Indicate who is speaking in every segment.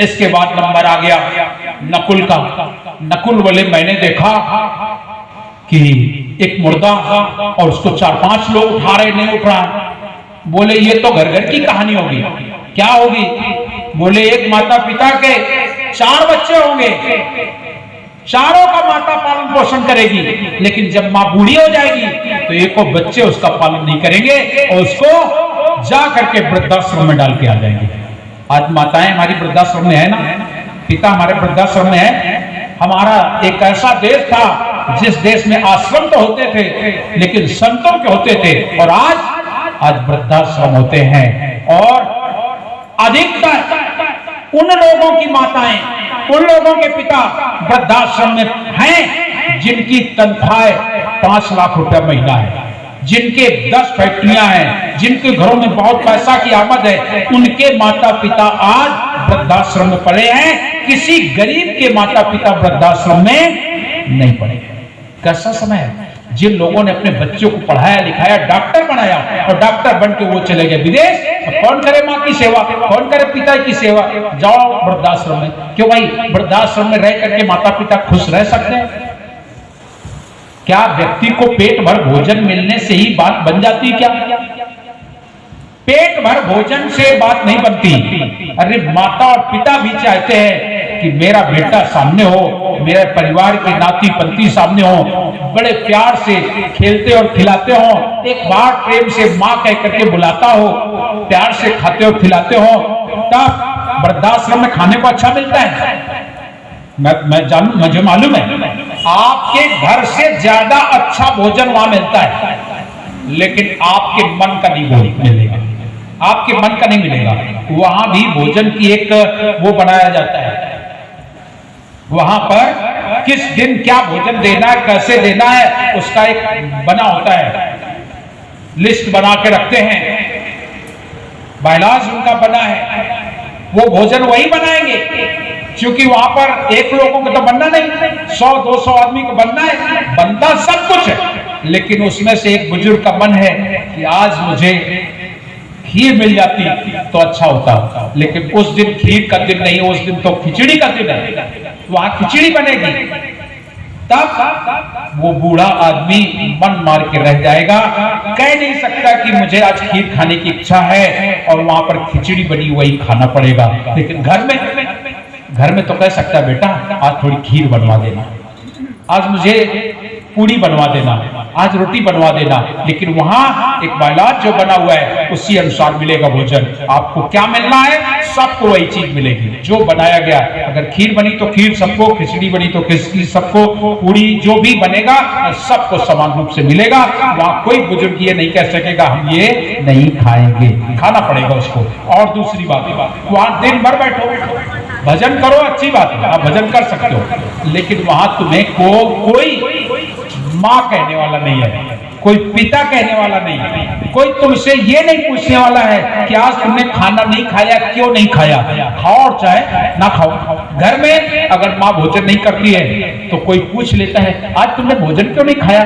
Speaker 1: इसके बाद नंबर आ गया नकुल का। नकुल बोले मैंने देखा कि एक मुर्दा और उसको 4-5 लोग उठा रहे, नहीं उठ रहा। बोले ये तो घर घर की कहानी होगी, क्या होगी? बोले एक माता पिता के 4 बच्चे होंगे, चारों का माता पालन पोषण करेगी, लेकिन जब माँ बूढ़ी हो जाएगी तो एक को बच्चे उसका पालन नहीं करेंगे और उसको जा करके वृद्धाश्रम में डाल के आ जाएंगे। आज माताएं हमारी वृद्धाश्रम में है ना, पिता हमारे वृद्धाश्रम में है। हमारा एक ऐसा देश था जिस देश में आश्रम तो होते थे लेकिन संतों के होते थे, और आज वृद्धाश्रम होते हैं। और अधिकतर उन लोगों की माताएं, उन लोगों के पिता वृद्धाश्रम में हैं जिनकी तनख्वाह 5 लाख रुपया महीना है, जिनके 10 फैक्ट्रियां हैं, जिनके घरों में बहुत पैसा की आमद है, उनके माता पिता आज वृद्धाश्रम में पड़े हैं। किसी गरीब के माता पिता वृद्धाश्रम में नहीं पड़े। कैसा समय है? जिन लोगों ने अपने बच्चों को पढ़ाया लिखाया, डॉक्टर बनाया, और डॉक्टर बन के वो चले गए विदेश, कौन करे माँ की सेवा, कौन करे पिता की सेवा? जाओ वृद्धाश्रम में। क्यों भाई? वृद्धाश्रम में रह करके माता पिता खुश रह सकते हैं? क्या व्यक्ति को पेट भर भोजन मिलने से ही बात बन जाती? क्या पेट भर भोजन से बात नहीं बनती? अरे माता और पिता भी चाहते हैं कि मेरा बेटा सामने हो, मेरे परिवार के नाती पंती सामने हो, बड़े प्यार से खेलते और खिलाते हो, एक बार प्रेम से माँ कह करके बुलाता हो, प्यार से खाते और खिलाते हो, तब वृद्धाश्रम में खाने को अच्छा मिलता है। मैं जानू, मुझे मालूम है आपके घर से ज्यादा अच्छा भोजन वहां मिलता है, लेकिन आपके मन का नहीं मिलेगा, आपके मन का नहीं मिलेगा। वहां भी भोजन की एक वो बनाया जाता है, वहां पर किस दिन क्या भोजन देना है, कैसे देना है, उसका एक बना होता है, लिस्ट बना के रखते हैं, बायलाज उनका बना है, वो भोजन वही बनाएंगे, क्योंकि वहां पर एक लोगों को तो बनना नहीं, 100-200 आदमी को बनना है, बनता सब कुछ है, लेकिन उसमें से एक बुजुर्ग का मन है कि आज मुझे खीर मिल जाती तो अच्छा होता, लेकिन उस दिन खीर का दिन नहीं, उस दिन तो खिचड़ी का दिन है, वहां खिचड़ी बनेगी। तब वो बूढ़ा आदमी मन मार के रह जाएगा, कह नहीं सकता कि मुझे आज खीर खाने की इच्छा है, और वहां पर खिचड़ी बनी वही खाना पड़ेगा। लेकिन घर में तो कह सकता है बेटा आज थोड़ी खीर बनवा देना, आज मुझे पूड़ी बनवा देना, आज रोटी बनवा देना, लेकिन वहां एक बायलाज जो बना हुआ है उसी अनुसार मिलेगा भोजन। आपको क्या मिलना है? सबको वही चीज मिलेगी जो बनाया गया। अगर खीर बनी तो खीर सबको, खिचड़ी बनी तो खिचड़ी सबको, पूड़ी जो भी बनेगा सबको समान रूप से मिलेगा। वहां कोई बुजुर्ग ये नहीं कह सकेगा हम ये नहीं खाएंगे, खाना पड़ेगा उसको। और दूसरी बात, वहां दिन भर बैठो भजन करो, अच्छी बात है, आप भजन कर सकते हो, लेकिन वहां तुम्हें कोई माँ कहने वाला नहीं है, कोई पिता कहने वाला नहीं है, कोई तुमसे ये नहीं पूछने वाला है कि आज तुमने खाना नहीं खाया, क्यों नहीं खाया, खाओ और चाहे ना खाओ। घर में अगर माँ भोजन नहीं करती है तो कोई पूछ लेता है आज तुमने भोजन क्यों नहीं खाया,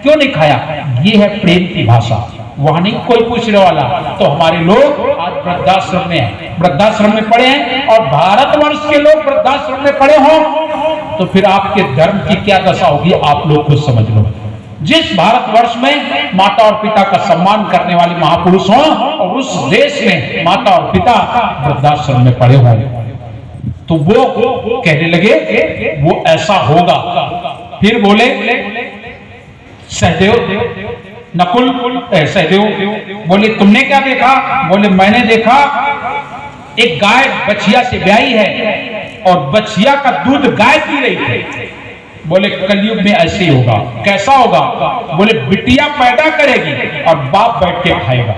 Speaker 1: क्यों नहीं खाया? ये है प्रेम की भाषा, वहां नहीं कोई पूछने वाला। तो हमारे लोग आज वृद्धाश्रम में हैं, वृद्धाश्रम में पड़े हैं, और भारतवर्ष के लोग वृद्धाश्रम में पड़े हों तो फिर आपके धर्म की क्या दशा होगी आप लोग खुद समझ लो। जिस भारतवर्ष में माता और पिता का सम्मान करने वाले महापुरुष हों, और उस देश में माता और पिता वृद्धाश्रम में पड़े हों, तो वो कहने लगे वो ऐसा होगा। फिर बोले सहदेव, नकुल सहदेव बोले तुमने क्या देखा? बोले मैंने देखा एक गाय बछिया से ब्याही है और बछिया का दूध गाय पी रही थी। बोले कलयुग में ऐसे ही होगा। कैसा होगा? बोले बिटिया पैदा करेगी और बाप बैठ के खाएगा,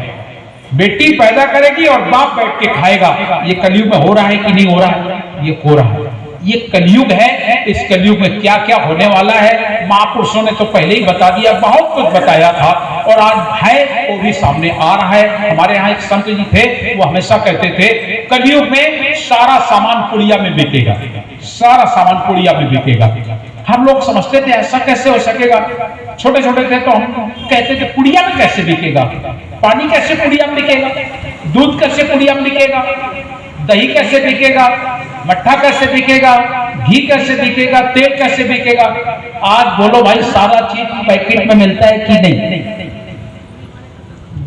Speaker 1: बेटी पैदा करेगी और बाप बैठ के खाएगा। ये कलयुग में हो रहा है कि नहीं हो रहा है? ये हो रहा है। ये कलयुग है। इस कलयुग में क्या क्या होने वाला है महापुरुषों ने तो पहले ही बता दिया, बहुत कुछ बताया था, और आज है वो भी सामने आ रहा है। हमारे यहाँ एक संत जी थे, वो हमेशा कहते थे कलयुग में सारा सामान पुड़िया में बिकेगा, सारा सामान पुड़िया में बिकेगा। हम लोग समझते थे ऐसा कैसे हो सकेगा, छोटे छोटे थे तो हम कहते थे पुड़िया में कैसे बिकेगा, पानी कैसे पुड़िया में बिकेगा, दूध कैसे पुड़िया में बिकेगा, दही कैसे बिकेगा, मट्ठा कैसे बिकेगा, घी कैसे बिकेगा, तेल कैसे बिकेगा? आज बोलो भाई, सारा चीज पैकेट में मिलता है कि नहीं?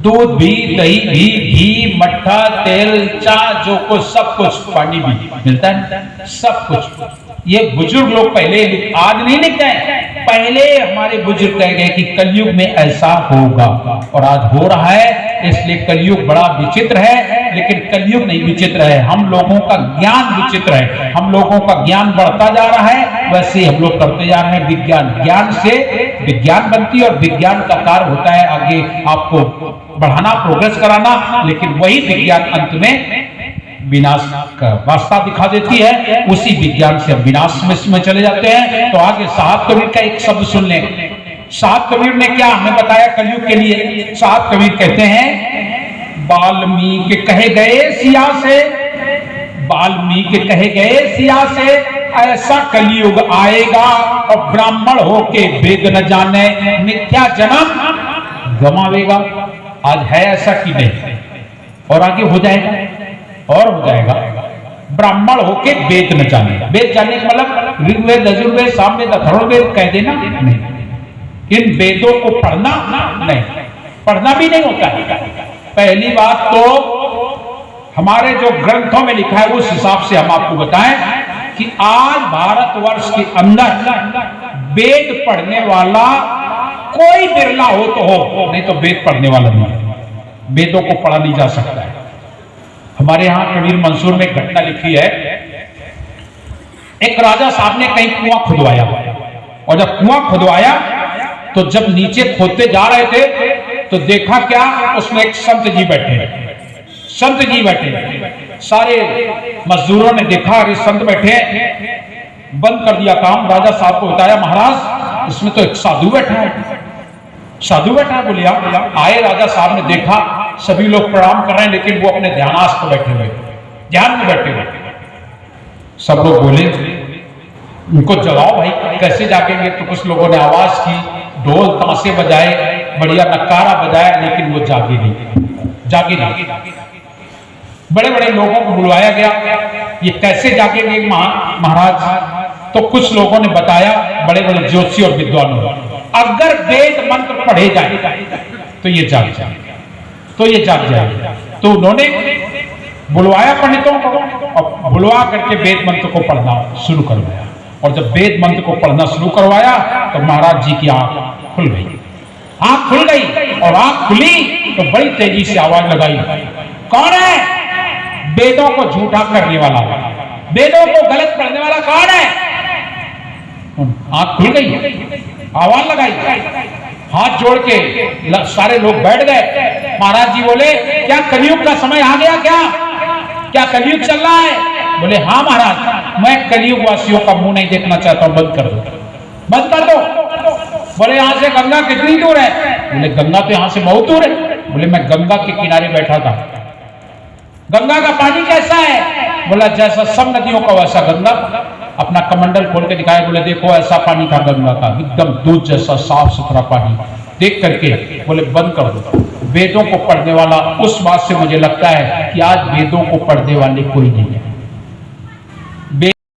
Speaker 1: दूध भी, दही भी, घी, मट्ठा, तेल, चाय, जो कुछ सब कुछ, पानी भी मिलता है, सब कुछ। ये बुजुर्ग लोग पहले आज नहीं लिखते हैं, पहले हमारे बुजुर्ग कह गए कि कलयुग में ऐसा होगा, और आज हो रहा है। इसलिए कलयुग बड़ा विचित्र है, लेकिन कलयुग नहीं विचित्र है, हम लोगों का ज्ञान विचित्र है। हम लोगों का ज्ञान बढ़ता जा रहा है, वैसे हम लोग करते जा रहे हैं विज्ञान। ज्ञान से विज्ञान बनती है, और विज्ञान का कार्य होता है आगे आपको बढ़ाना, प्रोग्रेस कराना, लेकिन वही विज्ञान अंत में विनाश का रास्ता दिखा देती है। उसी विज्ञान से हम विनाश में चले जाते हैं। तो आगे साहब कबीर का एक शब्द सुन लें। साहब कबीर ने क्या हमें बताया कलयुग के लिए? साहब कबीर कहते हैं, वाल्मीकि कहे गए सिया से, वाल्मीकि कहे गए सिया से, ऐसा कलयुग आएगा और ब्राह्मण होके वेद न जाने, मिथ्या जन्म गवावेगा। आज है ऐसा कि नहीं? और आगे हो जाएगा, और हो जाएगा। ब्राह्मण होके वेद न जाने, वेद जानने का मतलब ऋग्वेद, यजुर्वेद, सामवेद, अथर्ववेद कह देना नहीं, इन वेदों को पढ़ना नहीं, पढ़ना भी नहीं होता है। पहली बात तो हमारे जो ग्रंथों में लिखा है उस हिसाब से हम आपको बताएं कि आज भारतवर्ष के अंदर वेद पढ़ने वाला कोई बिरला हो तो हो, नहीं तो वेद पढ़ने वाला नहीं, वेदों को पढ़ा नहीं जा सकता है। हमारे यहां कबीर मंसूर में एक घटना लिखी है। एक राजा साहब ने कहीं कुआं खुदवाया, और जब कुआं खुदवाया तो जब नीचे खोदते जा रहे थे तो देखा क्या, उसमें एक संत जी बैठे, संत जी बैठे। सारे मजदूरों ने देखा अरे संत बैठे, बंद कर दिया काम। राजा साहब को बताया, महाराज इसमें तो एक साधु बैठा है, साधु बैठा है। बोलिया आए, राजा साहब ने देखा सभी लोग प्रणाम कर रहे हैं, लेकिन वो अपने ध्यानास्थ बैठे हुए, ध्यान में बैठे हुए। सब लोग बोले उनको जगाओ भाई, कैसे जागेंगे? तो कुछ लोगों ने आवाज की, ढोल ताशे बजाए, बढ़िया नक्कारा बजाया, लेकिन वो जागे नहीं, जागे नहीं। बड़े बड़े लोगों को बुलवाया गया, ये कैसे जागेंगे महाराज? तो कुछ लोगों ने बताया, बड़े बड़े ज्योतिषी और विद्वानों, अगर वेद मंत्र पढ़े जाए तो ये जाग जाए, तो ये जाग जाए। तो उन्होंने बुलवाया पंडितों को, और बुलवा करके वेद मंत्र को पढ़ना शुरू करवाया। और जब वेद मंत्र को पढ़ना शुरू करवाया तो महाराज जी की आंख खुल गई, आंख खुल गई। और आंख खुली तो बड़ी तेजी से आवाज लगाई, कौन है? वेदों को झूठा करने वाला, वेदों को गलत पढ़ने वाला कौन है? आंख खुल गई, आवाज लगाई, हाथ जोड़ के सारे लोग बैठ गए। महाराज जी बोले, क्या कलयुग का समय आ गया? क्या कलयुग चल रहा है? बोले हाँ महाराज, मैं कलयुग वासियों का मुंह नहीं देखना चाहता हूं, बंद कर दो, बंद कर दो। बोले यहां से गंगा कितनी दूर है? बोले गंगा तो यहां से बहुत दूर है। बोले मैं गंगा के किनारे बैठा था। गंगा का पानी कैसा है? बोला जैसा सब नदियों का वैसा गंगा। अपना कमंडल खोल के दिखाया, बोले देखो ऐसा पानी था गंगा का, एकदम दूध जैसा साफ सुथरा पानी। देख करके बोले बंद कर दो। वेदों को पढ़ने वाला, उस बात से मुझे लगता है कि आज वेदों को पढ़ने वाले कोई नहीं है।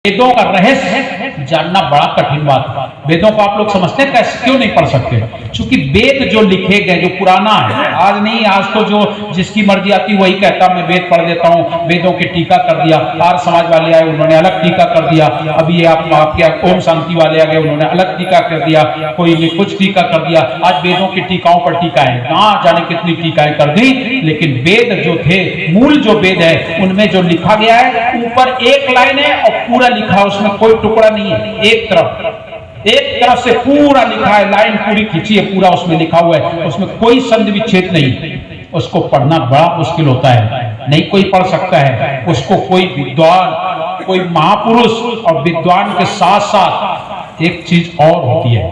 Speaker 1: वेदों का रहस्य जानना बड़ा कठिन बात है। वेदों को आप लोग समझते हैं कैसे, क्यों नहीं पढ़ सकते? क्योंकि वेद जो लिखे गए, जो पुराना है, आज नहीं, आज तो जो जिसकी मर्जी आती वही कहता मैं वेद पढ़ देता हूँ, वेदों की टीका कर दिया। आर्य समाज वाले आए, उन्होंने अलग टीका कर दिया। अभी ये आपके ओम शांति वाले आ गए, उन्होंने अलग टीका कर दिया। कोई ने कुछ टीका कर दिया। आज वेदों की टीकाओं पर टीका है, कहाँ जाने कितनी टीकाएं कर दी। लेकिन वेद जो थे, मूल जो वेद है, उनमें जो लिखा गया है, ऊपर एक लाइन है और पूरा लिखा है, उसमें कोई टुकड़ा नहीं है। एक तरफ से पूरा लिखा है, लाइन पूरी खींची है, पूरा उसमें लिखा हुआ है, उसमें कोई संधि विच्छेद नहीं। उसको पढ़ना बड़ा मुश्किल होता है, नहीं कोई पढ़ सकता है। उसको कोई विद्वान, कोई महापुरुष, और विद्वान के साथ साथ एक चीज और होती है,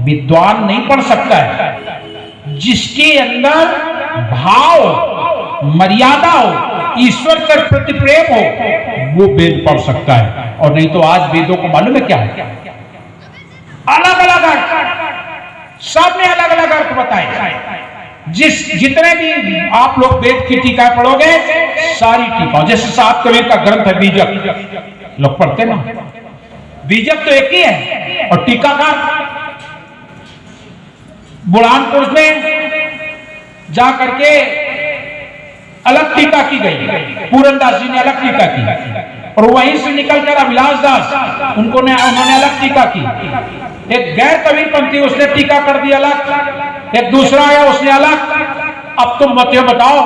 Speaker 1: विद्वान नहीं पढ़ सकता है। जिसके अंदर भाव, मर्यादा हो, ईश्वर के प्रति प्रेम हो, वो वेद पढ़ सकता है। और नहीं तो आज वेदों को मालूम है क्या है? अलग अलग अर्थ, सब ने अलग अलग अर्थ बताए। जितने भी आप लोग वेद की टीका पढ़ोगे, सारी टीका, जैसे साहब कबीर का ग्रंथ है बीजक, लोग पढ़ते ना। बीजक तो एक ही है और टीकाकार बुरहानपुर में जा करके अलग टीका की गई, पूरनदास जी ने अलग टीका की और वहीं से निकलकर अभिलाष दास उन्होंने अलग टीका की। एक गैर कबीर पंथी उसने टीका कर दी अलग, एक दूसरा आया उसने अलग। अब तुम बताओ,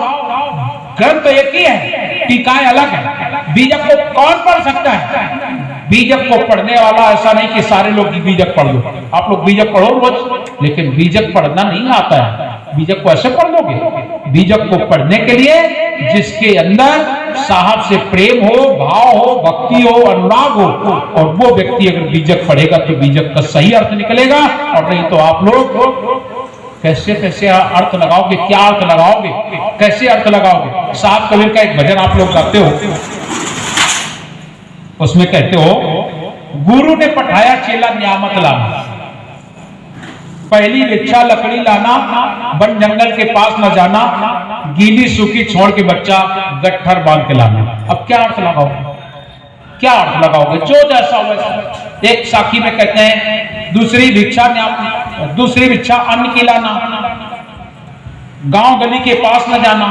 Speaker 1: ग्रंथ तो एक ही है, टीकाएं अलग है। बीजक को कौन पढ़ सकता है? बीजक को पढ़ने वाला ऐसा नहीं कि सारे लोग बीजक पढ़ लो, आप लोग बीजक पढ़ो रोज, लेकिन बीजक पढ़ना नहीं आता है। बीजक को ऐसे पढ़ लोगे? बीजक को पढ़ने के लिए जिसके अंदर साहब से प्रेम हो, भाव हो, भक्ति हो, अनुराग हो, और वो व्यक्ति अगर बीजक पढ़ेगा तो बीजक का सही अर्थ निकलेगा। और नहीं तो आप लोग कैसे कैसे अर्थ लगाओगे, क्या अर्थ लगाओगे, कैसे अर्थ लगाओगे? साहब कबीर का एक भजन आप लोग गाते हो, उसमें कहते हो, गुरु ने पठाया चेला न्यामत लाना, पहली भिक्षा लकड़ी लाना, वन जंगल के पास न जाना, गीली सूखी छोड़ के बच्चा गट्ठर बांध के लाना। अब क्या अर्थ लगाओगे, क्या अर्थ लगाओगे? जो जैसा वैसा। एक साखी में कहते हैं दूसरी भिक्षा अन्न की लाना, गांव गली के पास न जाना,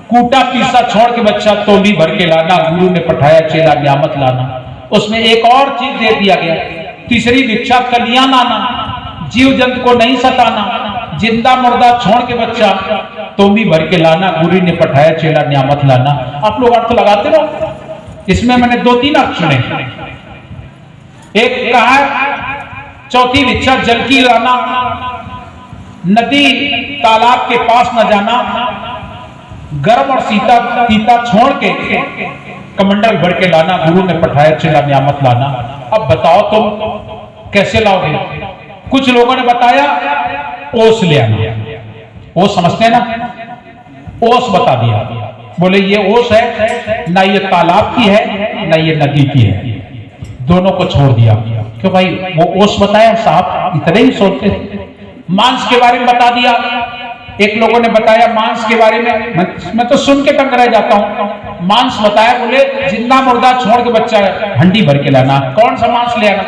Speaker 1: कूटा पीसा छोड़ के बच्चा तोली भर के लाना, गुरु ने पठाया चेला न्यामत लाना। उसमें एक और चीज दे दिया गया, तीसरी भिक्षा कलियां लाना, जीव जंतु को नहीं सताना, जिंदा मुर्दा छोड़ के बच्चा तोली भर के लाना, गुरु ने पठाया चेला न्यामत लाना। आप लोग अर्थ लगाते रहो। इसमें मैंने 2-3 अर्थ सुने। एक कहा चौथी भिक्षा जल की लाना, नदी तालाब के पास न जाना, गर्म और तीता छोड़ के कमंडल भर के लाना, गुरु ने पठाया चेला न्यामत लाना। अब बताओ तुम कैसे लाओगे? कुछ लोगों ने बताया ओस ले आना, ओस समझते ना, ओस बता दिया, बोले ये ओस है, ना ये तालाब की है ना ये नदी की है, दोनों को छोड़ दिया। क्यों भाई? वो ओस बताया, साहब इतने ही सोचते थे। मांस के बारे में बता दिया, एक लोगों ने बताया मांस के बारे में, मैं तो सुन के तंग रह जाता हूं। मांस बताया, बोले जिंदा मुर्दा छोड़ के बच्चा हंडी भर के लाना। कौन सा मांस ले आना?